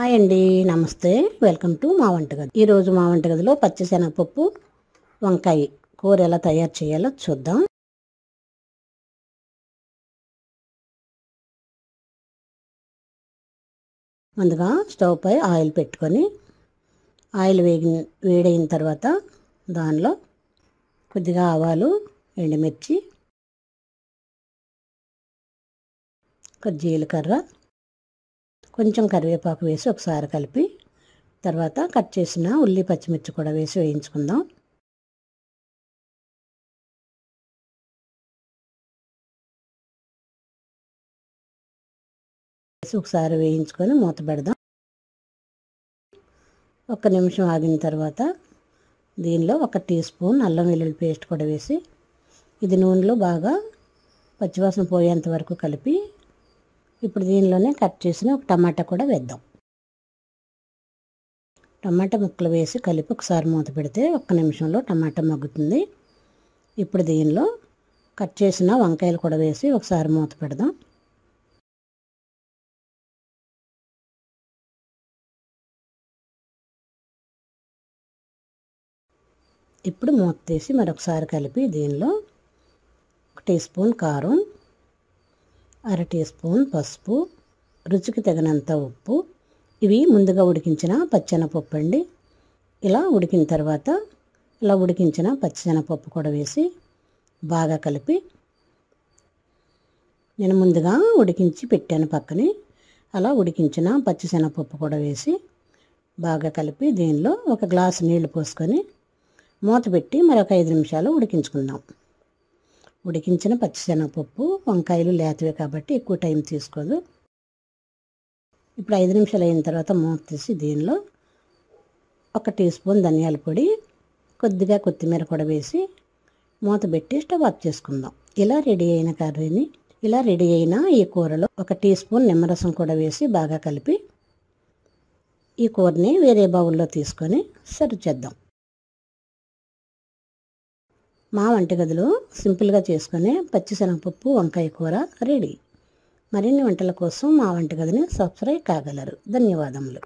Hi అండి, నమస్తే. Welcome to మా వంటగది. ఈరోజు మా వంటగదిలో పచ్చిశనగపప్పు వంకాయ కూర ఎలా తయారు చేయాలో చూద్దాం. ముందుగా స్టవ్ పై ఆయిల్ పెట్టుకొని ఆయిల్ వేడైన తర్వాత దానిలో కొద్దిగా ఆవాలు, ఎండుమిర్చి, కొద్ది జీలకర్ర, కొంచెం కరివేపాకు వేసి ఒకసారి కలిపి తర్వాత కట్ చేసిన ఉల్లి పచ్చిమిర్చి కూడా వేసి వేయించుకుందాం. ఒకసారి వేయించుకొని మూత పెడదాం. ఒక నిమిషం ఆగిన తర్వాత దీనిలో 1 టీ స్పూన్ అల్లం వెల్లుల్లి పేస్ట్ కూడా వేసి ఇది నూనెలో బాగా పచ్చివాసన పోయేంత వరకు కలిపి ఇప్పుడు దీనిలోనే కట్ చేసిన ఒక టమాటా కూడా వేద్దాం. టమాటా ముక్కలు వేసి కలిపి ఒకసారి మూత పెడితే 1 నిమిషంలో టమాటా మగ్గుతుంది. ఇప్పుడు దీనిలో కట్ చేసిన వంకాయలు కూడా వేసి ఒకసారి మూత పెడదాం. ఇప్పుడు మూత తీసి మరొకసారి కలిపి దీనిలో 1 టీ స్పూన్ కారం, 1/2 టీ స్పూన్ పసుపు, రుచికి తగినంత ఉప్పు, ఇవి ముందుగా ఉడికించిన పచ్చెనపప్పు అండి. ఇలా ఉడికిన తర్వాత ఇలా ఉడికించిన పచ్చెనపప్పు కూడా వేసి బాగా కలిపి నేను ముందుగా ఉడికించి పెట్టాను పక్కనే. అలా ఉడికించిన పచ్చిశనగపప్పు కూడా వేసి బాగా కలిపి దీనిలో 1 గ్లాసు నీళ్లు పోసుకొని మూత పెట్టి మరొక 5 నిమిషాలు ఉడికించుకుందాం. ఉడికించిన పచ్చిశనగపప్పు వంకాయలు లేతవే కాబట్టి ఎక్కువ టైం తీసుకోదు. ఇప్పుడు 5 నిమిషాలు అయిన తర్వాత మూత తీసి దీనిలో 1 టీ స్పూన్ ధనియాల పొడి, కొద్దిగా కొత్తిమీర కూడా వేసి మూత పెట్టి స్టవ్ ఆఫ్ చేసుకుందాం. ఇలా రెడీ అయిన ఈ కూరలో 1 టీ స్పూన్ నిమ్మరసం కూడా వేసి బాగా కలిపి ఈ కూరని వేరే బౌల్లో తీసుకొని సర్వ్ చేద్దాం. మా వంటగదిలో సింపుల్గా చేసుకునే పచ్చిశనగపప్పు వంకాయ కూర రెడీ. మరిన్ని వంటల కోసం మా వంటగదిని సబ్స్క్రైబ్ కాగలరు. ధన్యవాదములు.